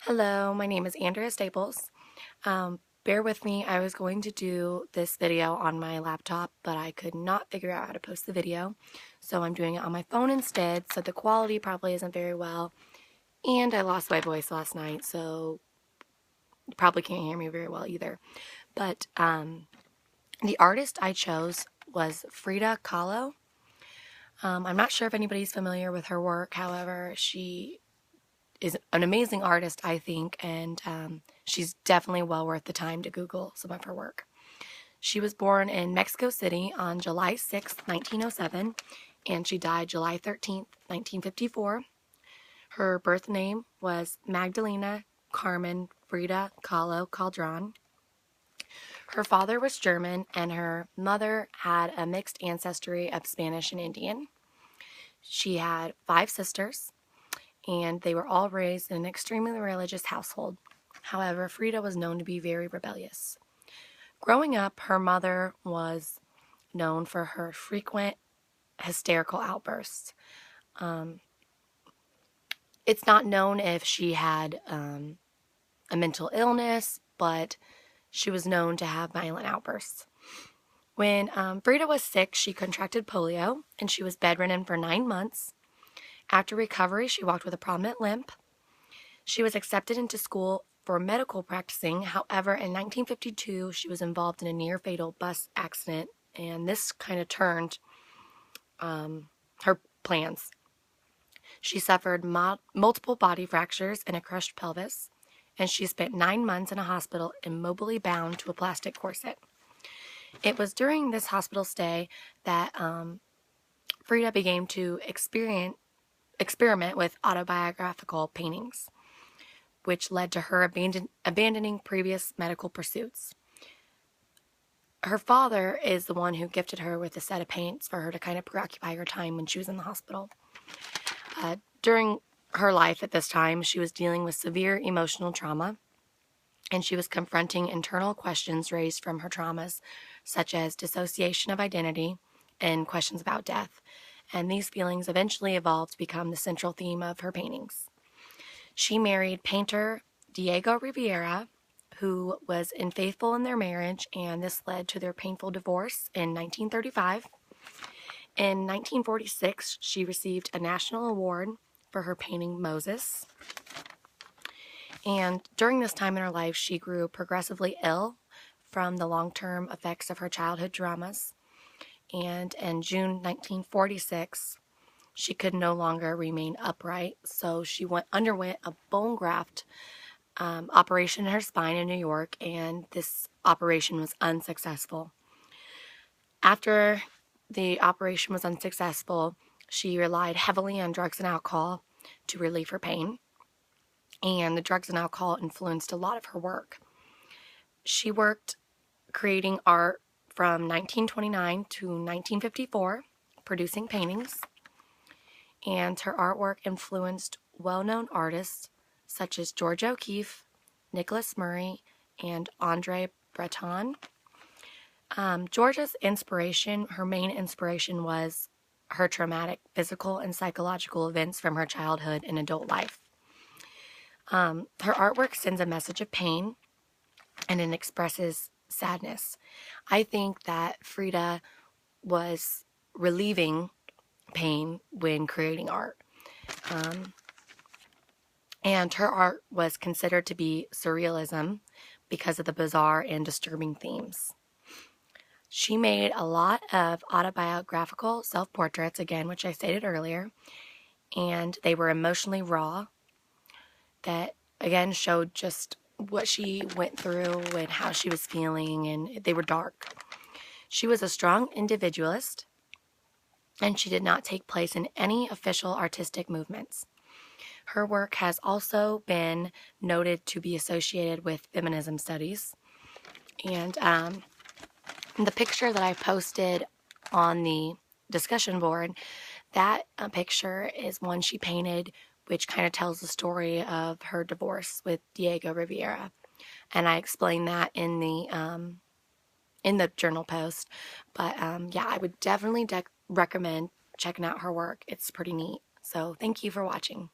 Hello, my name is Andrea Staples. Bear with me, I was going to do this video on my laptop, but I could not figure out how to post the video, so I'm doing it on my phone instead, so the quality probably isn't very well, and I lost my voice last night, so you probably can't hear me very well either. But the artist I chose was Frida Kahlo. I'm not sure if anybody's familiar with her work, however, she is an amazing artist, I think, and she's definitely well worth the time to Google some of her work. She was born in Mexico City on July 6, 1907, and she died July 13th, 1954. Her birth name was Magdalena Carmen Frida Kahlo Caldron. Her father was German, and her mother had a mixed ancestry of Spanish and Indian. She had 5 sisters, and they were all raised in an extremely religious household. However, Frida was known to be very rebellious. Growing up, her mother was known for her frequent hysterical outbursts. It's not known if she had a mental illness, but she was known to have violent outbursts. When Frida was 6, she contracted polio, and she was bedridden for 9 months. After recovery, she walked with a prominent limp. She was accepted into school for medical practicing. However, in 1952, she was involved in a near-fatal bus accident, and this kind of turned her plans. She suffered multiple body fractures and a crushed pelvis, and she spent 9 months in a hospital immobilely bound to a plastic corset. It was during this hospital stay that Frida began to experiment with autobiographical paintings, which led to her abandoning previous medical pursuits. Her father is the one who gifted her with a set of paints for her to kind of preoccupy her time when she was in the hospital. During her life at this time, she was dealing with severe emotional trauma, and she was confronting internal questions raised from her traumas, such as dissociation of identity and questions about death. And these feelings eventually evolved to become the central theme of her paintings. She married painter Diego Rivera, who was unfaithful in their marriage, and this led to their painful divorce in 1935. In 1946, she received a national award for her painting Moses. And during this time in her life, she grew progressively ill from the long-term effects of her childhood traumas. And in June 1946, she could no longer remain upright, so she underwent a bone graft operation in her spine in New York, and this operation was unsuccessful. After the operation was unsuccessful, she relied heavily on drugs and alcohol to relieve her pain, and the drugs and alcohol influenced a lot of her work. She worked creating art from 1929 to 1954, producing paintings, and her artwork influenced well-known artists such as George O'Keeffe, Nicholas Murray, and Andre Breton. Georgia's inspiration, her main inspiration, was her traumatic physical and psychological events from her childhood and adult life. Her artwork sends a message of pain, and it expresses sadness. I think that Frida was relieving pain when creating art. And her art was considered to be surrealism because of the bizarre and disturbing themes. She made a lot of autobiographical self-portraits, again, which I stated earlier, and they were emotionally raw, that, again, showed just what she went through and how she was feeling, and they were dark. She was a strong individualist, and she did not take place in any official artistic movements. Her work has also been noted to be associated with feminism studies. And the picture that I posted on the discussion board, that picture is one she painted, which kind of tells the story of her divorce with Diego Rivera. And I explained that in the journal post. But yeah, I would definitely recommend checking out her work. It's pretty neat. So thank you for watching.